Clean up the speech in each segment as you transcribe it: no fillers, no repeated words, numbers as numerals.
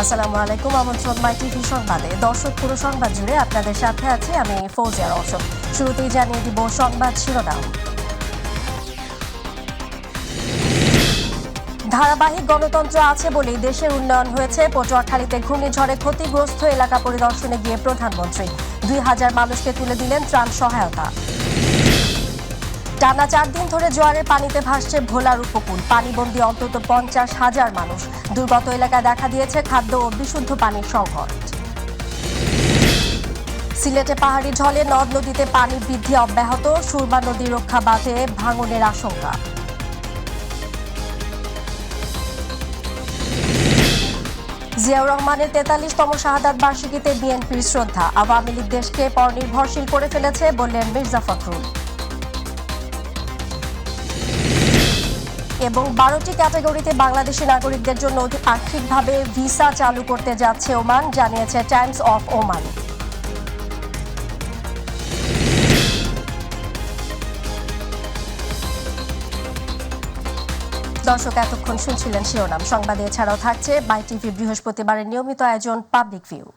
আসসালামু আলাইকুম, আমন্ত্রণ মাই টিভি সংবাদে। দর্শক, পুরো সংবাদ জুড়ে আপনাদের সাথে আছি আমি ফৌজিয়া রওশন। শুরুতেই জানিয়ে দিব সংবাদ শিরোনাম। ধারাবাহিক গণতন্ত্র আছে বলেই দেশের উন্নয়ন হয়েছে। পটুয়াখালীতে ঘূর্ণিঝড়ে ক্ষতিগ্রস্ত এলাকা পরিদর্শনে গিয়ে প্রধানমন্ত্রী ২,০০০ মানুষকে তুলে দিলেন ত্রাণ সহায়তা। টানা ৪ দিন ধরে জোয়ারের পানিতে ভাসছে ভোলার উপকূল। পানিবন্দী অন্তত ৫০,০০০ মানুষ। দুর্গত এলাকায় দেখা দিয়েছে খাদ্য ও বিশুদ্ধ পানির সংকট। সিলেটে পাহাড়ি ঢলে নদ নদীতে পানি বৃদ্ধি অব্যাহত। সুরমা নদী রক্ষা বাঁধে ভাঙনের আশঙ্কা। জিয়াউর রহমানের ৪৩তম শাহাদাত বার্ষিকীতে বিএনপির শ্রদ্ধা। আওয়ামী লীগ দেশকে পরনির্ভরশীল করে ফেলেছে বললেন মির্জা ফখরুল। এবং ১২টি ক্যাটাগরিতে বাংলাদেশি নাগরিকদের জন্য আর্থিকভাবে ভিসা চালু করতে যাচ্ছে ওমান, জানিয়েছে টাইমস অফ ওমান। দর্শক, এতক্ষণ শুনছিলেন শিরোনাম। সংবাদে এছাড়াও থাকছে মাই টিভি বৃহস্পতিবারের নিয়মিত আয়োজন পাবলিক ভিউ।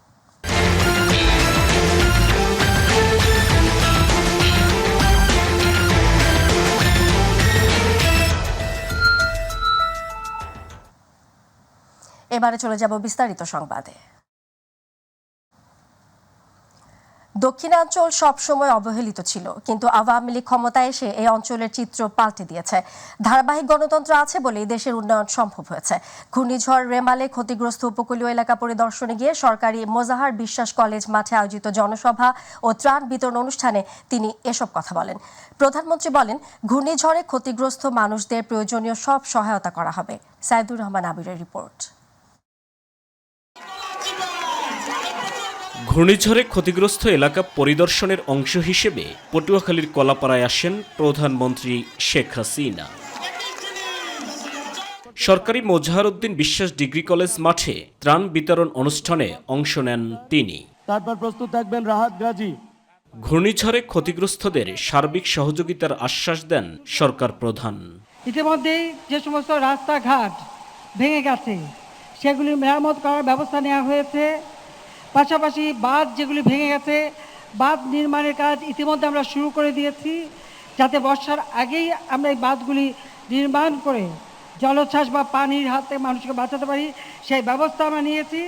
এবারে চলে যাব বিস্তারিত সংবাদে। দক্ষিণাঞ্চল সবসময় অবহেলিত ছিল, কিন্তু আওয়ামী লীগ ক্ষমতায় এসে এই অঞ্চলের চিত্র পাল্টে দিয়েছে। ধারাবাহিক গণতন্ত্র আছে বলেই দেশের উন্নয়ন সম্ভব হয়েছে। ঘূর্ণিঝড় রেমালে ক্ষতিগ্রস্ত উপকূলীয় এলাকা পরিদর্শনে গিয়ে সরকারি মোজাহার বিশ্বাস কলেজ মাঠে আয়োজিত জনসভা ও ত্রাণ বিতরণ অনুষ্ঠানে তিনি এসব কথা বলেন। প্রধানমন্ত্রী বলেন, ঘূর্ণিঝড়ে ক্ষতিগ্রস্ত মানুষদের প্রয়োজনীয় সব সহায়তা করা হবে। সাইদুর রহমান আবিরের রিপোর্ট। ঘূর্ণিঝড়ে ক্ষতিগ্রস্ত এলাকা পরিদর্শনের অংশ হিসেবে পটুয়াখালীর কলাপাড়ায় আসেন প্রধানমন্ত্রী শেখ হাসিনা। সরকারি মোজাহার উদ্দিন বিশ্বাস ডিগ্রি কলেজ মাঠে ত্রাণ বিতরণ অনুষ্ঠানে অংশ নেন তিনি। তারপর প্রস্তুত থাকবেন রাহাত গাজী। ঘূর্ণিঝড়ে ক্ষতিগ্রস্তদের সার্বিক সহযোগিতার আশ্বাস দেন সরকার প্রধান। ইতিমধ্যেই যে সমস্ত রাস্তাঘাট ভেঙে গেছে সেগুলি মেরামত করার ব্যবস্থা নেওয়া হয়েছে। পাশাপাশি বাঁধ যেগুলি ভেঙে গেছে, বাঁধ নির্মাণের কাজ ইতিমধ্যে আমরা শুরু করে দিয়েছি, যাতে বর্ষার আগেই আমরা এই বাঁধগুলি নির্মাণ করে জলোচ্ছ্বাস বা পানির হাতে মানুষকে বাঁচাতে পারি, সেই ব্যবস্থা আমরা নিয়েছি।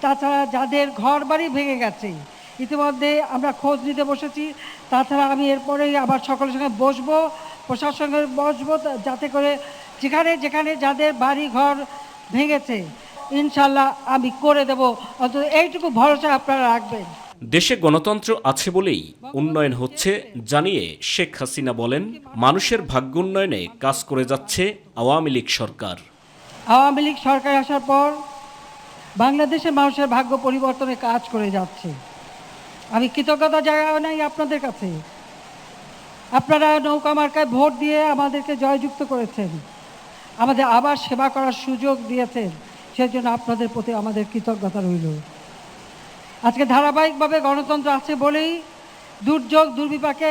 তাছাড়া যাদের ঘর বাড়ি ভেঙে গেছে ইতিমধ্যে আমরা খোঁজ নিতে বসেছি। তাছাড়া আমি এরপরেই আবার সকলের সঙ্গে বসবো, প্রশাসনের সঙ্গে বসবো, যাতে করে যেখানে যেখানে যাদের বাড়ি ঘর ভেঙেছে ইনশাল্লাহ আমি করে দেব। অন্তত এইটুকু ভরসা আপনারা রাখবেন। দেশে গণতন্ত্র আছে বলেই উন্নয়ন হচ্ছে জানিয়ে শেখ হাসিনা বলেন, মানুষের ভাগ্য উন্নয়নে কাজ করে যাচ্ছে আওয়ামী লীগ সরকার। আওয়ামী লীগ সরকার আসার পর বাংলাদেশের মানুষের ভাগ্য পরিবর্তনে কাজ করে যাচ্ছে। আমি কৃতজ্ঞতা জানাই আপনাদের কাছে। আপনারা নৌকা মার্কায় ভোট দিয়ে আমাদেরকে জয়যুক্ত করেছেন, আমাদের আবার সেবা করার সুযোগ দিয়েছেন, সেজন্য আপনাদের প্রতি আমাদের কৃতজ্ঞতা রইল। আজকে ধারাবাহিকভাবে গণতন্ত্র আছে বলেই দুর্যোগ দুর্বিপাকে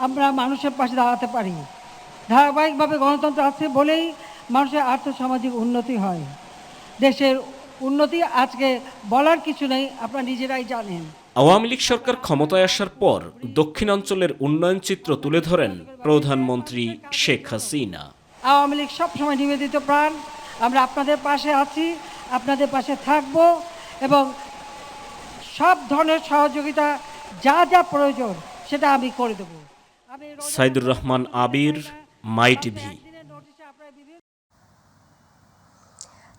আমরা মানুষের পাশে দাঁড়াতে পারি। ধারাবাহিকভাবে গণতন্ত্র আছে বলেই মানুষের আর্থসামাজিক উন্নতি হয়। দেশের উন্নতি আজকে বলার কিছু নেই, আপনারা নিজেরাই জানেন। আওয়ামী লীগ সরকার ক্ষমতায় আসার পর দক্ষিণাঞ্চলের উন্নয়ন চিত্র তুলে ধরেন প্রধানমন্ত্রী শেখ হাসিনা। আওয়ামী লীগ সবসময় নিবেদিত প্রাণ। আমরা আপনাদের পাশে আছি, আপনাদের পাশে থাকব এবং সব ধরনের সহযোগিতা যা যা প্রয়োজন সেটা আমি করে দেব। সাইদুর রহমান আবির, মাই টিভি।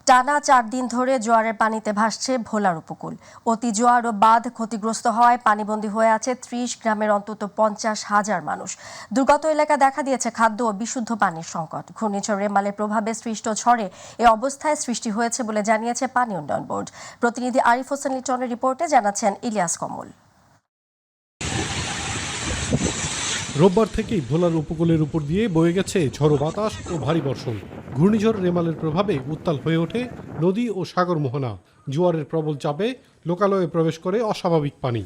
টানা ৪ দিন ধরে জোয়ারের পানিতে ভাসছে ভোলার উপকূল। অতি জোয়ার ও বাঁধ ক্ষতিগ্রস্ত হওয়ায় পানিবন্দী হয়ে আছে ৩০ গ্রামের অন্তত ৫০,০০০ মানুষ। দুর্গত এলাকা দেখা দিয়েছে খাদ্য ও বিশুদ্ধ পানির সংকট। ঘূর্ণিঝড় রেমালের প্রভাবে সৃষ্ট ঝড়ে এ অবস্থায় সৃষ্টি হয়েছে বলে জানিয়েছে পানি উন্নয়ন বোর্ড। প্রতিনিধি আরিফ হোসেন লিটনের রিপোর্টে জানাচ্ছেন ইলিয়াস কমল। রোববার থেকেই ভোলার উপকূলের উপর দিয়ে বয়ে গেছে ঝড়ো বাতাস ও ভারী বর্ষণ। ঘূর্ণিঝড় রেমালের প্রভাবে উত্তাল হয়ে ওঠে নদী ও সাগর মোহনা। জোয়ারের প্রবল চাপে লোকালয়ে প্রবেশ করে অস্বাভাবিক পানি।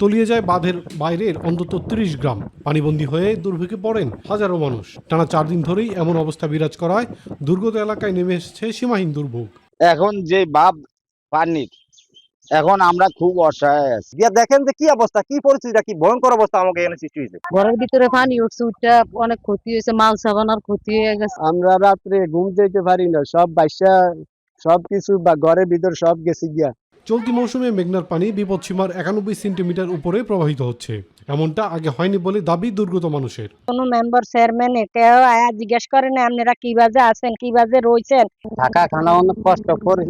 তলিয়ে যায় বাঁধের বাইরের অন্তত ৩০ গ্রাম। পানিবন্দী হয়ে দুর্ভোগে পড়েন হাজারো মানুষ। টানা ৪ দিন ধরেই এমন অবস্থা বিরাজ করায় দুর্গত এলাকায় নেমে এসেছে সীমাহীন দুর্ভোগ। এখন যে বাঁধ পানির, এখন আমরা খুব অসহায় আছি। দেখেন যে কি অবস্থা, কি পরিস্থিতিটা, কি ভয়ঙ্কর অবস্থা আমাকে এখানে সৃষ্টি হয়েছে। ঘরের ভিতরে পানি উঠছে, উঠটা অনেক ক্ষতি হয়েছে, মাল সাবানার ক্ষতি হয়ে গেছে। আমরা রাত্রে ঘুম যেতে পারি না, সব বাইসা সবকিছু বা ঘরের ভিতর সব গেছে গিয়া। চলতি মৌসুমে মেঘনার পানি বিপদসীমার ৯১ সেন্টিমিটার উপরে প্রবাহিত হচ্ছে। এমনটা আগে হয়নি বলে দাবি দুর্গত মানুষের। কোনো মেম্বার চেয়ারম্যান কেউ আয়া জিজ্ঞেস করে না আপনারা কি বাজে আছেন, কি বাজে রয়েছেন। থাকা খানা অনেক কষ্ট করে,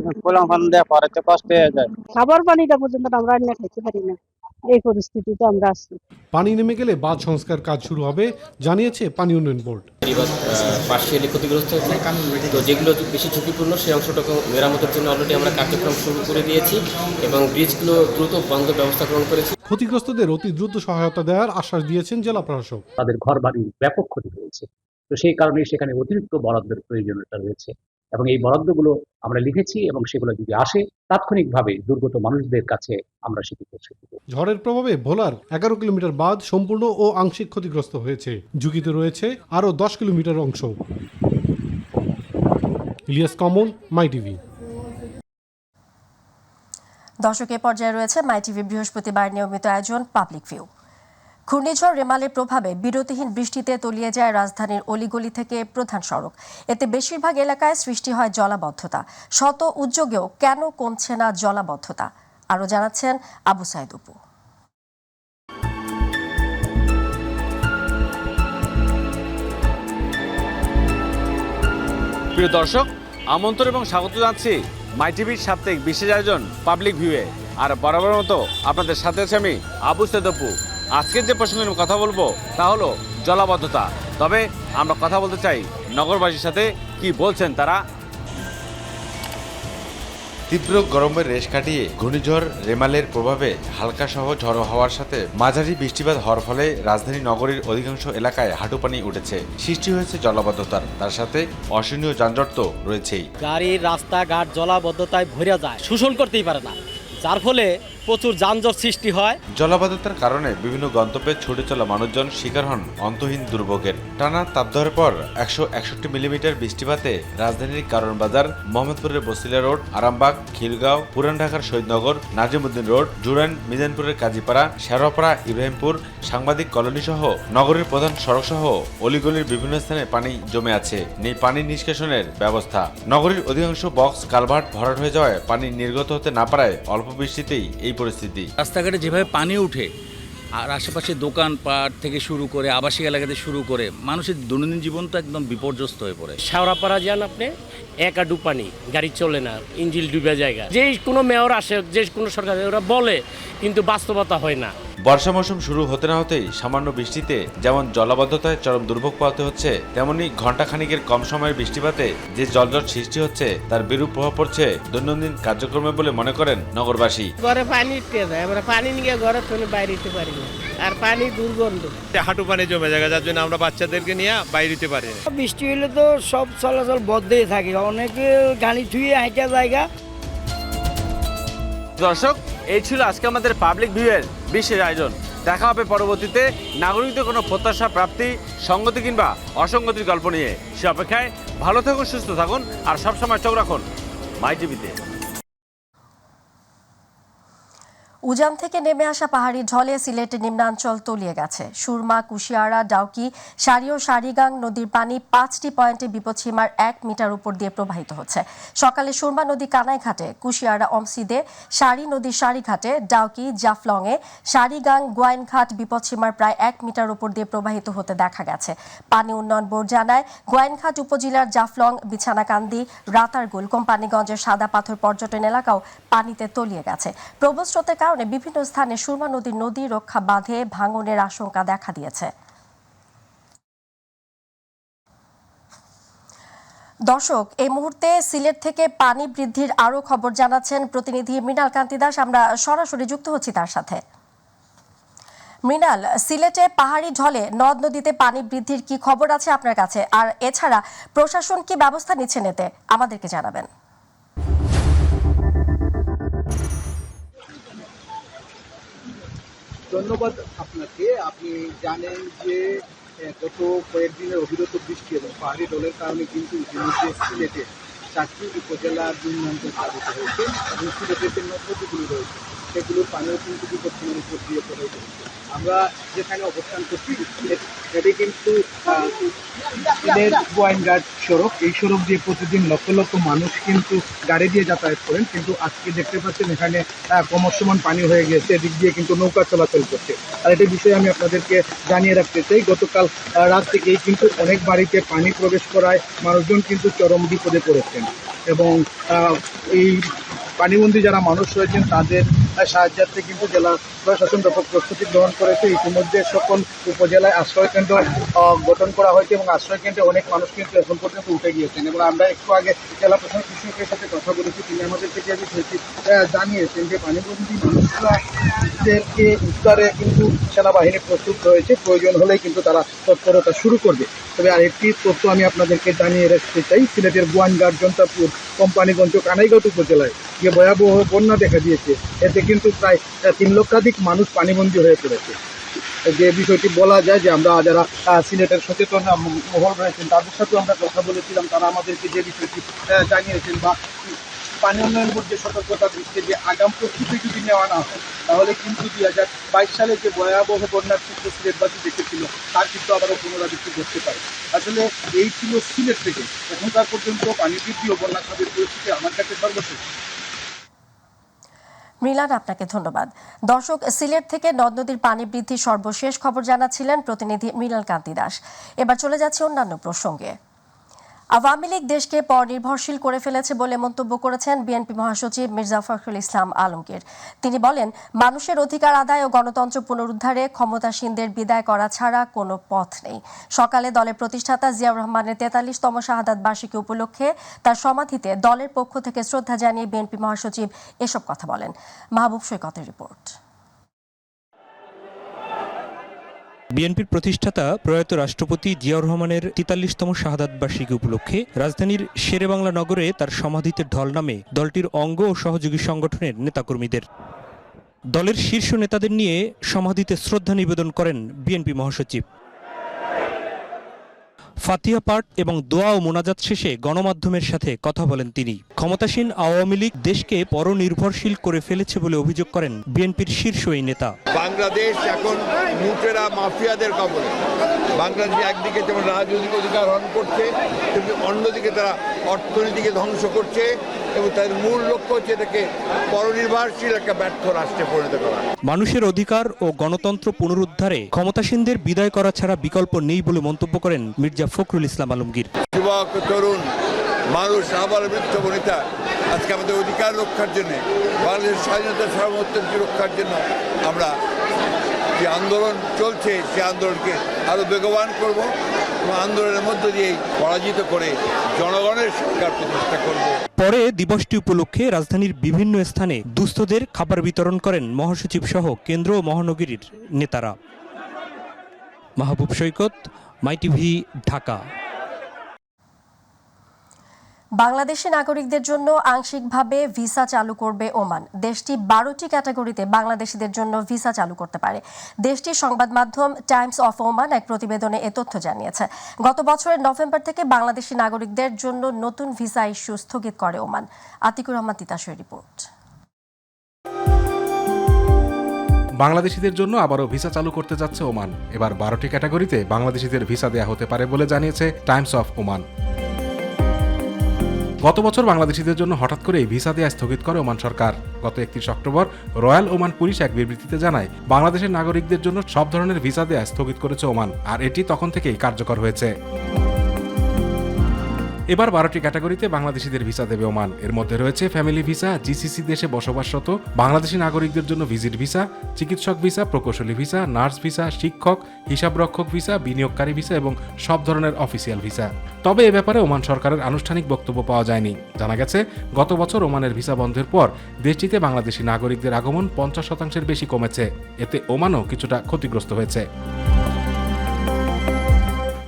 পরে তো কষ্ট হয়ে যায়। খাবার পানিটা পর্যন্ত আমরা না খেতে পারি না, এই পরিস্থিতিতে আমরা আছি। পানি নেমে গেলে বাঁধ সংস্কার কাজ শুরু হবে জানিয়েছে পানি উন্নয়ন বোর্ড। পার্শিয়ালি ক্ষতিগ্রস্ত হয়েছে, তো যেগুলো বেশি ঝুঁকিপূর্ণ সেই অংশটাকে মেরামতের জন্য অলরেডি আমরা কার্যক্রম শুরু করে দিয়েছি এবং ব্রিজগুলো দ্রুত বন্ধ ব্যবস্থা গ্রহণ করেছি। ক্ষতিগ্রস্তদের অতি দ্রুত সহায়তা দেওয়ার আশ্বাস দিয়েছেন জেলা প্রশাসক। তাদের ঘর বাড়ির ব্যাপক ক্ষতি হয়েছে, তো সেই কারণে সেখানে অতিরিক্ত বরাদ্দের প্রয়োজনীয়তা রয়েছে এবং এই বরাদ্দগুলো আমরা লিখেছি এবং সেগুলো যদি আসে তাৎক্ষণিকভাবে দুর্গত মানুষদের কাছে আমরা সেটি পৌঁছে দেব। ঝড়ের প্রভাবে ভোলার ১১ কিলোমিটার বাঁধ সম্পূর্ণ ও আংশিক ক্ষতিগ্রস্ত হয়েছে। ঝুঁকিতে রয়েছে আরও ১০ কিলোমিটার অংশ। ইলিয়াস কমল, মাই টিভি। দর্শকের পর্যায়ে রয়েছে মাই টিভি বৃহস্পতিবার নিয়মিত আয়োজন পাবলিক ভিউ। ঘূর্ণিঝড় রেমালের প্রভাবে বিরতিহীন বৃষ্টিতে তলিয়ে যায় রাজধানীর অলিগলি থেকে প্রধান সড়ক। এতে বেশিরভাগ এলাকায় সৃষ্টি হয় জলাবদ্ধতা। শত উদ্যোগেও কেন কমছে না জলাবদ্ধতা, আরও জানাচ্ছেন আবু সাইদ অপু। প্রিয় দর্শক, আমন্ত্রণ এবং স্বাগত জানাচ্ছি মাই টিভির সাপ্তাহিক বিশেষ আয়োজন পাবলিক ভিউয়ে। আর বরাবর মতো আপনাদের সাথে আছে আমি আবু সাইদ অপু। আজকের যে প্রসঙ্গে আমি কথা বলবো তা হলো জলাবদ্ধতা। তবে আমরা কথা বলতে চাই নগরবাসীর সাথে, কি বলছেন তারা। তীব্র গরমের রেশ কাটিয়ে ঘূর্ণিঝড় রেমালের প্রভাবে হালকা সহ ঝড়ো হওয়ার সাথে মাঝারি বৃষ্টিপাত হওয়ার ফলে রাজধানী নগরীর অধিকাংশ এলাকায় হাঁটুপানি উঠেছে। সৃষ্টি হয়েছে জলাবদ্ধতার, তার সাথে অসহনীয় যানজট তো রয়েছেই। গাড়ির রাস্তাঘাট জলাবদ্ধতায় ভরে যায়, শোষণ করতেই পারে না, যার ফলে প্রচুর যানজট সৃষ্টি হয়। জলাবদ্ধতার কারণে বিভিন্ন গন্তব্যে ছুটে চলা মানুষজন শিকার হন অন্তহীন দুর্ভোগের। টানা তাপদাহের পর ১৬১ মিলিমিটার বৃষ্টিপাতে রাজধানীর কারণ বাজার, মোহাম্মদপুরের বসিলা রোড, আরামবাগ, খিলগাঁও, পুরান ঢাকার শহীদনগর, নাজিমউদ্দিন রোড, জুরাইন, মিজানপুরের কাজীপাড়া, শেরোপাড়া, ইব্রাহিমপুর, সাংবাদিক কলোনি সহ নগরীর প্রধান সড়ক সহ অলিগলির বিভিন্ন স্থানে পানি জমে আছে। নেই পানি নিষ্কাশনের ব্যবস্থা। নগরীর অধিকাংশ বক্স কালভার্ট ভরাট হয়ে যাওয়ায় পানি নির্গত হতে না পারায় অল্প বৃষ্টিতেই এই পরিস্থিতি। রাস্তাঘাটে যেভাবে পানি উঠে আর আশেপাশে দোকানপাট থেকে শুরু করে আবাসিক এলাকাতে শুরু করে মানুষের দৈনন্দিন জীবন তো একদম বিপর্যস্ত হয়ে পড়ে। শেওড়াপাড়া যান আপনি, একাডু পানি, গাড়ি চলে না, ইঞ্জিল ডুবে জায়গা। যে কোনো মেয়র আসে, যে কোনো সরকার, ওরা বলে কিন্তু বাস্তবতা হয় না। বর্ষা মৌসুম শুরু হতে না হতেই সামান্য বৃষ্টিতে যেমন জলাবদ্ধতায় চরম দুর্ভোগ পাওয়াতে হচ্ছে, তেমনি ঘণ্টাখানিকের কম সময়ের বৃষ্টিপাতে যে জলজট সৃষ্টি হচ্ছে তার বিরূপ প্রভাব পড়ছে দৈনন্দিন কার্যক্রমে বলে মনে করেন নগরবাসী। ঘরে পানি উঠতে যায়, আমরা পানি নিয়ে ঘরে থেকে বাইরে দিতে পারি না, আর পানি দুর্গন্ধ, হাঁটু পানি জমে যায়, যার জন্য আমরা বাচ্চাদেরকে নিয়ে বাইরে দিতে পারি না। বৃষ্টি হলে তো সব চলাচল বন্ধই থাকে, অনেকে গাড়ি ধুয়ে হাঁটা জায়গা। দর্শক, এই ছিল আজকে আমাদের পাবলিক ভিউয়ের বিশেষ আয়োজন। দেখা হবে পরবর্তীতে নাগরিকদের কোনো প্রত্যাশা প্রাপ্তি, সংগতি কিংবা অসঙ্গতির গল্প নিয়ে। সে অপেক্ষায় ভালো থাকুন, সুস্থ থাকুন আর সবসময় চোখ রাখুন মাই টিভিতে। উজান থেকে নেমে আসা পাহাড়ি ঢলে সিলেটের নিম্নাঞ্চল তলিয়ে গেছে। সুরমা, কুশিয়ারা, ডাউকি, সারি ও সারিগাং নদীর পানি ৫টি পয়েন্টে বিপদসীমার ১ মিটার উপর দিয়ে প্রবাহিত হচ্ছে। সকালে সুরমা নদী কানাইঘাটে, কুশিয়ারা অমসিদে, সারি নদীর সারিঘাটে, ডাউকি জাফলংয়ে, সারিগাং গোয়াইনঘাট বিপদসীমার প্রায় ১ মিটার উপর দিয়ে প্রবাহিত হতে দেখা গেছে। পানি উন্নয়ন বোর্ড জানায়, গোয়াইনঘাট উপজেলার জাফলং, বিছানাকান্দি, রাতারগুল, কোম্পানিগঞ্জের সাদা পাথর পর্যটন এলাকাও পানিতে তলিয়ে গেছে। প্রবল স্রোতের কারণে বিভিন্ন স্থানে সুরমা নদীর নদী রক্ষা বাঁধে ভাঙনের আশঙ্কা দেখা দিয়েছে। দর্শক, এই মুহূর্তে সিলেট থেকে পানি বৃদ্ধির আরও খবর জানাচ্ছেন প্রতিনিধি মৃণাল কান্তি দাস। আমরা সরাসরি যুক্ত হচ্ছি তার সাথে। মৃণাল, সিলেটে পাহাড়ি ঢলে নদ নদীতে পানি বৃদ্ধির কি খবর আছে আপনার কাছে, আর এছাড়া প্রশাসন কি ব্যবস্থা নিচ্ছেন এতে আমাদেরকে জানাবেন। ধন্যবাদ আপনাকে। আপনি জানেন যে গত কয়েকদিনের অবিরত বৃষ্টি এবং পাহাড়ি ঢলের কারণে কিন্তু ইতিমধ্যে সিলেটে 4টি উপজেলা দুর্নীতি প্লাবিত হয়েছে এবং সিলেটের যে নদীগুলো রয়েছে সেগুলোর পানিও কিন্তু বিপজ্জনক উপর দিয়ে প্রবাহিত হচ্ছে। আমরা যেখানে অবস্থান করছি এটি কিন্তু সিলেট গোয়াইনঘাট সড়ক। এই সড়ক দিয়ে প্রতিদিন লক্ষ লক্ষ মানুষ কিন্তু গাড়ি দিয়ে যাতায়াত করেন, কিন্তু আজকে দেখতে পাচ্ছেন এখানে ক্রমশমান পানি হয়ে গেছে, এদিক দিয়ে কিন্তু নৌকা চলাচল করছে। আর এটি বিষয়ে আমি আপনাদেরকে জানিয়ে রাখতে চাই, গতকাল রাত থেকেই কিন্তু অনেক বাড়িতে পানি প্রবেশ করায় মানুষজন কিন্তু চরম বিপদে পড়েছেন এবং এই পানিবন্দী যারা মানুষ রয়েছেন তাদের সাহায্যার্থে কিন্তু জেলা প্রশাসন ব্যাপক প্রস্তুতি গ্রহণ করেছে। ইতিমধ্যে সকল উপজেলায় আশ্রয়কেন্দ্র গঠন করা হয়েছে এবং আশ্রয়কেন্দ্রে অনেক মানুষ কিন্তু এখন পর্যন্ত উঠে গিয়েছেন এবং আমরা একটু আগে জেলা প্রশাসন কৃষকের সাথে কথা বলেছি, তিনি আমাদেরকে যে বিষয়টি জানিয়েছেন যে পানিবন্দী মানুষদেরকে উদ্ধারে কিন্তু সেনাবাহিনী প্রস্তুত রয়েছে, প্রয়োজন হলেই কিন্তু তারা তৎপরতা শুরু করবে। তবে আরেকটি তথ্য আমি আপনাদেরকে জানিয়ে রাখতে চাই, সিলেটের গোয়াইনঘাট, জন্তাপুর, কোম্পানিগঞ্জ, কানাইঘাট উপজেলায় যে ভয়াবহ বন্যা দেখা দিয়েছে এতে কিন্তু প্রায় 3 লক্ষাধিক মানুষ পানিবন্দী হয়ে পড়েছে। যে বিষয়টি বলা যায় যে আমরা যারা সিলেটের সচেতন মহল রয়েছেন তাদের সাথেও আমরা কথা বলেছিলাম, তারা আমাদেরকে যে বিষয়টি জানিয়েছেন বা পানি উন্নয়ন বোর্ড যে সতর্কতা দিচ্ছে যে আগাম প্রস্তুতি যদি নেওয়া না হয় তাহলে কিন্তু 2022 সালে যে ভয়াবহ বন্যার চিত্র সিলেটবাসী দেখেছিল তার কিন্তু আবারও পুনরাবৃত্তি করতে পারে। আসলে এই ছিল সিলেট থেকে এখনকার পর্যন্ত পানি বৃদ্ধি ও বন্যা খাতের পরিস্থিতি আমার কাছে সর্বশেষ। মৃলান, আপনাকে ধন্যবাদ। দর্শক, সিলেট থেকে নদ নদীর পানি বৃদ্ধির সর্বশেষ খবর জানাচ্ছিলেন প্রতিনিধি মৃণাল কান্তি দাস। এবার চলে যাচ্ছে অন্যান্য প্রসঙ্গে। আওয়ামী লীগ দেশকে পরনির্ভরশীল করে ফেলেছে বলে মন্তব্য করেছেন বিএনপি মহাসচিব মির্জা ফখরুল ইসলাম আলমগীর। তিনি বলেন, মানুষের অধিকার আদায় ও গণতন্ত্র পুনরুদ্ধারে ক্ষমতাসীনদের বিদায় করা ছাড়া কোনো পথ নেই। সকালে দলের প্রতিষ্ঠাতা জিয়াউর রহমানের 43তম শাহাদাত বার্ষিকী উপলক্ষে তার সমাধিতে দলের পক্ষ থেকে শ্রদ্ধা জানিয়ে বিএনপি মহাসচিব এসব কথা বলেন। মাহবুব সৈকতের রিপোর্ট। বিএনপির প্রতিষ্ঠাতা প্রয়াত রাষ্ট্রপতি জিয়াউর রহমানের 43তম শাহাদাত বার্ষিকী উপলক্ষে রাজধানীর শেরেবাংলা নগরে তার সমাধিতে ঢল নামে দলটির অঙ্গ ও সহযোগী সংগঠনের নেতাকর্মীদের। দলের শীর্ষ নেতাদের নিয়ে সমাধিতে শ্রদ্ধা নিবেদন করেন বিএনপি মহাসচিব। ফাতিহা পাঠ এবং দোয়া ও মোনাজাত শেষে গণমাধ্যমের সাথে কথা বলেন তিনি। ক্ষমতাসীন আওয়ামী লীগ দেশকে পরনির্ভরশীল করে ফেলেছে বলে অভিযোগ করেন বিএনপির শীর্ষ এই নেতা। বাংলাদেশ এখন লুটেরা মাফিয়াদের কবলে। বাংলাদেশ একদিকে যেমন রাজনৈতিক অধিকার হরণ করছে, কিন্তু অন্যদিকে তারা অর্থনীতিকে ধ্বংস করছে এবং তাদের মূল লক্ষ্য হচ্ছে এটাকে পরনির্ভরশীল একটা ব্যর্থ রাষ্ট্রে পরিণত করা। মানুষের অধিকার ও গণতন্ত্র পুনরুদ্ধারে ক্ষমতাসীনদের বিদায় করা ছাড়া বিকল্প নেই বলে মন্তব্য করেন মির্জা ফখরুল ইসলাম আলমগীর। যুবক, তরুণ, মানুষ, আবার বৃদ্ধ বনিতা আজকে আমাদের অধিকার রক্ষার জন্য, বাংলাদেশের স্বাধীনতা সার্বভৌমত্ব রক্ষার জন্য আমরা যে আন্দোলন চলছে সে আন্দোলনকে আরো বেগবান করব এবং আন্দোলনের মধ্য দিয়ে পরাজিত করে জনগণের সরকার প্রতিষ্ঠা করব। পরে দিবসটি উপলক্ষে রাজধানীর বিভিন্ন স্থানে দুস্থদের খাবার বিতরণ করেন মহাসচিব সহ কেন্দ্র ও মহানগরীর নেতারা। মাহবুব সৈকত, মাই টিভি, ঢাকা। বাংলাদেশি নাগরিকদের জন্য আংশিকভাবে ভিসা চালু করবে ওমান। দেশটি 12টি ক্যাটাগরিতে বাংলাদেশিদের জন্য ভিসা চালু করতে পারে। দেশটির সংবাদ মাধ্যম টাইমস অফ ওমান এক প্রতিবেদনে এ তথ্য জানিয়েছে। গত বছরের নভেম্বর থেকে বাংলাদেশি নাগরিকদের জন্য নতুন ভিসা ইস্যু স্থগিত করে ওমান। আতিকুর রহমান তিতাসের রিপোর্ট। বাংলাদেশিদের জন্য আবারও ভিসা চালু করতে যাচ্ছে ওমান। এবার 12টি ক্যাটাগরিতে বাংলাদেশিদের ভিসা দেয়া হতে পারে বলে জানিয়েছে টাইমস অফ ওমান। গত বছর বাংলাদেশিদের জন্য হঠাৎ করে ভিসা দেয়া স্থগিত করে ওমান সরকার। গত 31 অক্টোবর রয়্যাল ওমান পুলিশ এক বিবৃতিতে জানায়, বাংলাদেশের নাগরিকদের জন্য সব ধরনের ভিসা দেয়া স্থগিত করেছে ওমান, আর এটি তখন থেকেই কার্যকর হয়েছে। এবার 12টি ক্যাটাগরিতে বাংলাদেশিদের ভিসা দেবে ওমান। এর মধ্যে রয়েছে ফ্যামিলি ভিসা, জিসিসি দেশে বসবাসরত বাংলাদেশি নাগরিকদের জন্য ভিজিট ভিসা, চিকিৎসক ভিসা, প্রকৌশলী ভিসা, নার্স ভিসা, শিক্ষক, হিসাবরক্ষক ভিসা, বিনিয়োগকারী ভিসা এবং সব ধরনের অফিসিয়াল ভিসা। তবে এ ব্যাপারে ওমান সরকারের আনুষ্ঠানিক বক্তব্য পাওয়া যায়নি। জানা গেছে, গত বছর ওমানের ভিসা বন্ধের পর দেশটিতে বাংলাদেশি নাগরিকদের আগমন 50% বেশি কমেছে। এতে ওমানও কিছুটা ক্ষতিগ্রস্ত হয়েছে।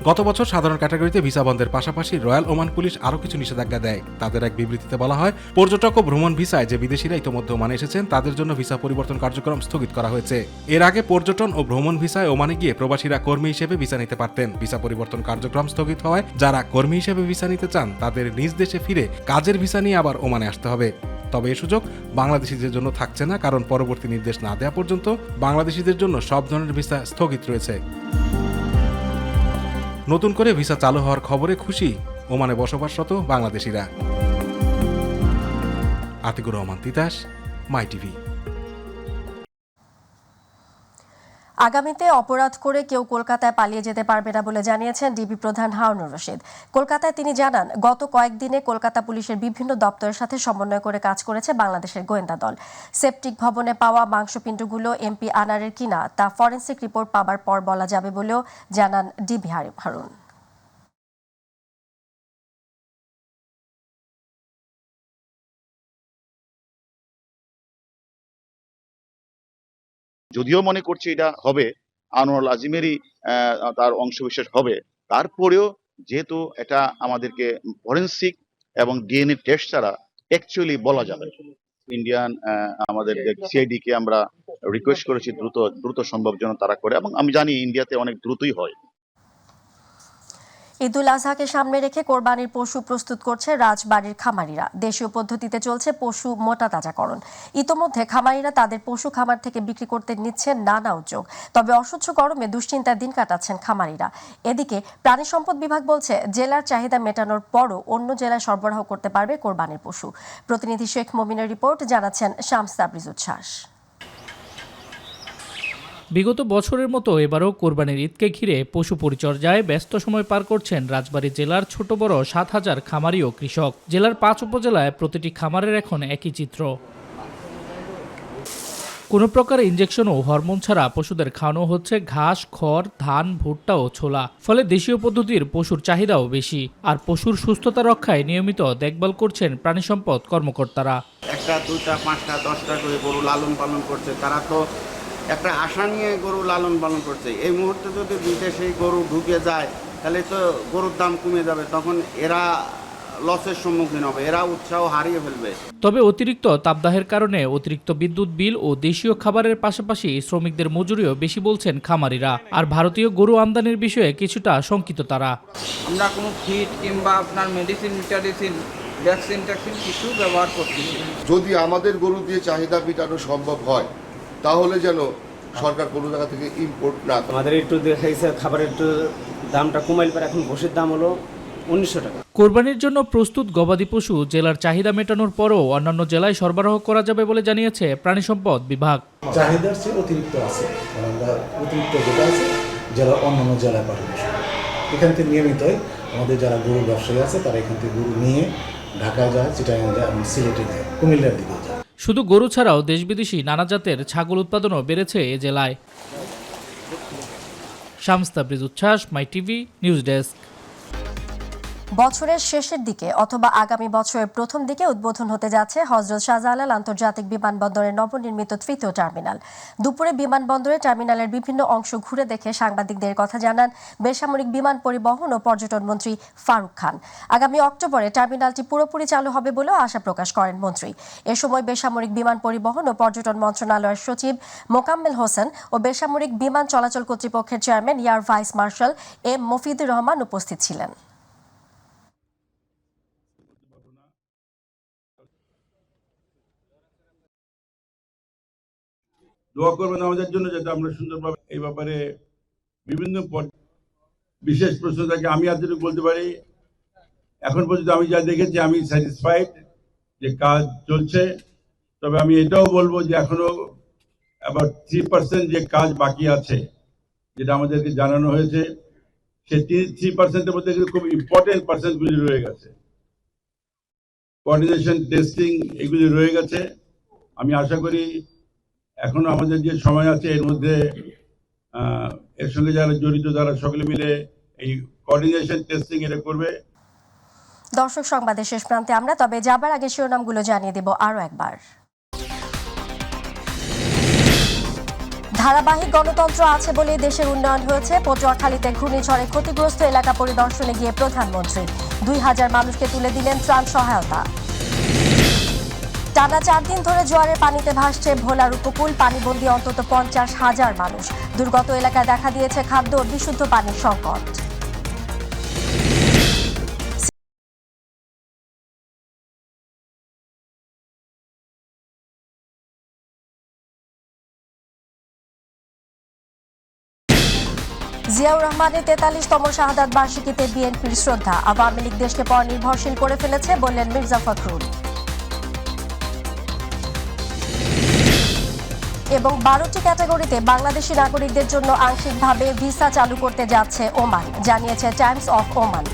গত বছর সাধারণ ক্যাটাগরিতে ভিসা বন্ধের পাশাপাশি রয়্যাল ওমান পুলিশ আরও কিছু নিষেধাজ্ঞা দেয়। তাদের এক বিবৃতিতে বলা হয়, পর্যটক ও ভ্রমণ ভিসায় যে বিদেশিরা ইতোমধ্যে ওমানে এসেছেন তাদের জন্য ভিসা পরিবর্তন কার্যক্রম স্থগিত করা হয়েছে। এর আগে পর্যটন ও ভ্রমণ ভিসায় ওমানে গিয়ে প্রবাসীরা কর্মী হিসেবে ভিসা নিতে পারতেন। ভিসা পরিবর্তন কার্যক্রম স্থগিত হওয়ায় যারা কর্মী হিসেবে ভিসা নিতে চান তাদের নিজ দেশে ফিরে কাজের ভিসা নিয়ে আবার ওমানে আসতে হবে। তবে এ সুযোগ বাংলাদেশিদের জন্য থাকছে না, কারণ পরবর্তী নির্দেশ না দেওয়া পর্যন্ত বাংলাদেশিদের জন্য সব ধরনের ভিসা স্থগিত রয়েছে। নতুন করে ভিসা চালু হওয়ার খবরে খুশি ওমানে বসবাসরত বাংলাদেশিরা। আতিকুর রহমান তিতাস, মাই টিভি। আগামীতে অপরাধ করে কেউ কলকাতায় পালিয়ে যেতে পারবে না বলে জানিয়েছেন ডিবি প্রধান হারুনুর রশিদ। কলকাতায় তিনি জানান, গত কয়েকদিনে কলকাতা পুলিশের বিভিন্ন দপ্তরের সাথে সমন্বয় করে কাজ করেছে বাংলাদেশের গোয়েন্দা দল। সেপটিক ভবনে পাওয়া মাংসপিণ্ডগুলো এমপি আনারের কিনা তা ফরেনসিক রিপোর্ট পাবার পর বলা যাবে বলেও জানান ডিবি হারুন। যদিও মনে করছি এটা হবে আনোয়ারুল আজিমেরই তার অংশবিশেষ হবে, তারপরেও যেহেতু এটা আমাদেরকে ফরেনসিক এবং ডিএনএ টেস্ট ছাড়া অ্যাকচুয়ালি বলা যাবে। ইন্ডিয়ান আমাদের সিআইডি কে আমরা রিকোয়েস্ট করেছি দ্রুত সম্ভব যেন তারা করে, এবং আমি জানি ইন্ডিয়াতে অনেক দ্রুতই হয়। ঈদুল আজহাকে সামনে রেখে কোরবানির পশু প্রস্তুত করছে রাজবাড়ির খামারিরা। দেশীয় পদ্ধতিতে চলছে পশু মোটা তাজাকরণ। ইতোমধ্যে খামারিরা তাদের পশু খামার থেকে বিক্রি করতে নিচ্ছেন নানা উদ্যোগ। তবে অসহ্য গরমে দুশ্চিন্তায় দিন কাটাচ্ছেন খামারিরা। এদিকে প্রাণী সম্পদ বিভাগ বলছে, জেলার চাহিদা মেটানোর পরও অন্য জেলায় সরবরাহ করতে পারবে কোরবানির পশু। প্রতিনিধি শেখ মমিনের রিপোর্ট, জানাচ্ছেন শামস তাবরিজ উচ্ছ্বাস। বিগত বছরের মতো এবারও কোরবানির ঈদকে ঘিরে পশু পরিচর্যায় ব্যস্ত সময় পার করছেন রাজবাড়ী জেলার ছোট বড় ৭,০০০ খামারি ও কৃষক। জেলার ৫ উপজেলায় প্রতিটি খামারের এখন একই চিত্র। কোনো প্রকার ইনজেকশন ও হরমোন ছাড়া পশুদের খাওয়ানো হচ্ছে ঘাস, খড়, ধান, ভুট্টা ও ছোলা। ফলে দেশীয় পদ্ধতির পশুর চাহিদাও বেশি। আর পশুর সুস্থতা রক্ষায় নিয়মিত দেখভাল করছেন প্রাণী সম্পদ কর্মকর্তারা। একটা, দুইটা, পাঁচটা, 10টা করে গরু লালন পালন করছে, তারা তো একটা আশা নিয়ে গরু লালন পালন করছে। এই মুহূর্তে যদি বিদেশে গরু ঢুকে যায় তাহলে তো গরুর দাম কমে যাবে, তখন এরা লসের সম্মুখীন হবে, এরা উৎসাহ হারিয়ে ফেলবে। তবে অতিরিক্ত তাপদাহের কারণে অতিরিক্ত বিদ্যুৎ বিল ও দেশীয় খাবারের পাশাপাশি শ্রমিকদের মজুরিও বেশি বলছেন খামারিরা। আর ভারতীয় গরু আমদানির বিষয়ে কিছুটা শঙ্কিত তারা। আমরা কোনো ফিড কিংবা আপনার মেডিসিন ভ্যাকসিন কিছু ব্যবহার করছি। যদি আমাদের গরু দিয়ে চাহিদা মেটানো সম্ভব হয় তাহলে যেন সরকার কোনো জায়গা থেকে ইম্পোর্ট না। আমাদের একটু দেখাইছে খাবারের একটু দামটা কমাইল পারে, এখন ঘোষের দাম হলো 1900 টাকা। কোরবানির জন্য প্রস্তুত গবাদি পশু জেলার চাহিদা মেটানোর পরও অন্যান্য জেলায় সরবরাহ করা যাবে বলে জানিয়েছে প্রাণী সম্পদ বিভাগ। চাহিদার চেয়ে অতিরিক্ত আছে, আমরা অতিরিক্ত যেটা আছে যারা অন্যান্য জেলায় পাঠানো, এখান থেকে নিয়মিতই আমাদের যারা গরু ব্যবসায়ী আছে তারা এখান থেকে গরু নিয়ে ঢাকায় যায়, চিটাগাং যায়, সিলেটে যায়, কুমিল্লার দিকে যায়। শুধু গরু ছাড়াও দেশ বিদেশি নানা জাতের ছাগল উৎপাদনও বেড়েছে এ জেলায়। শামস তাবরিজ উচ্ছ্বাস, মাই টিভি নিউজ ডেস্ক। বছরের শেষের দিকে অথবা আগামী বছরের প্রথম দিকে উদ্বোধন হতে যাচ্ছে হযরত শাহজালাল আন্তর্জাতিক বিমানবন্দরের নবনির্মিত তৃতীয় টার্মিনাল। দুপুরে বিমানবন্দরে টার্মিনালের বিভিন্ন অংশ ঘুরে দেখে সাংবাদিকদের কথা জানান বেসামরিক বিমান পরিবহন ও পর্যটন মন্ত্রী ফারুক খান। আগামী অক্টোবরে টার্মিনালটি পুরোপুরি চালু হবে বলেও আশা প্রকাশ করেন মন্ত্রী। এ সময় বেসামরিক বিমান পরিবহন ও পর্যটন মন্ত্রণালয়ের সচিব মোকাম্মেল হোসেন ও বেসামরিক বিমান চলাচল কর্তৃপক্ষের chairman air vice marshal M Mofidur Rahman উপস্থিত ছিলেন। দোয়া করবেন আমাদের জন্য যাতে আমরা সুন্দরভাবে এই ব্যাপারে বিভিন্ন বিশেষ প্রশ্ন থাকে। আমি এতটুকু বলতে পারি, এখন পর্যন্ত আমি যা দেখেছি আমি স্যাটিসফাইড যে কাজ চলছে। তবে আমি এটাও বলবো যে এখনো অ্যাবাউট 3% যে কাজ বাকি আছে, যেটা আমাদেরকে জানানো হয়েছে, সেই 3%-এর মধ্যে কিন্তু খুব ইম্পর্টেন্ট পার্সেন্টগুলি রয়ে গেছে। কোঅর্ডিনেশন, টেস্টিং এগুলি রয়ে গেছে। আমি আশা করি এখনো আমাদের যে সময় আছে এর মধ্যে এর সঙ্গে যারা জড়িত তারা সকলে মিলে এই কোঅর্ডিনেশন টেস্টিং এটা করবে। দর্শক, সংবাদের শেষ প্রান্তে আমরা, তবে যাবার আগে শিরোনামগুলো জানিয়ে দেব আরো একবার। ধারাবাহিক গণতন্ত্র আছে বলে দেশের উন্নয়ন হয়েছে। পটুয়াখালীতে ঘূর্ণিঝড়ে ক্ষতিগ্রস্ত এলাকা পরিদর্শনে গিয়ে প্রধানমন্ত্রী 2000 মানুষকে তুলে দিলেন ত্রাণ সহায়তা। টানা 4 দিন ধরে জোয়ারের পানিতে ভাসছে ভোলার উপকূল। পানিবন্দী অন্তত 50,000 মানুষ। দুর্গত এলাকায় দেখা দিয়েছে খাদ্য ও বিশুদ্ধ পানির সংকট। জিয়াউর রহমানের 43তম শাহাদাত বার্ষিকীতে বিএনপির শ্রদ্ধা। আওয়ামী লীগ দেশকে পরনির্ভরশীল করে ফেলেছে বললেন মির্জা ফখরুল। এবং 12টি ক্যাটাগরিতে বাংলাদেশি নাগরিকদের জন্য আংশিকভাবে ভিসা চালু করতে যাচ্ছে ওমান, জানিয়েছে টাইমস অফ ওমান।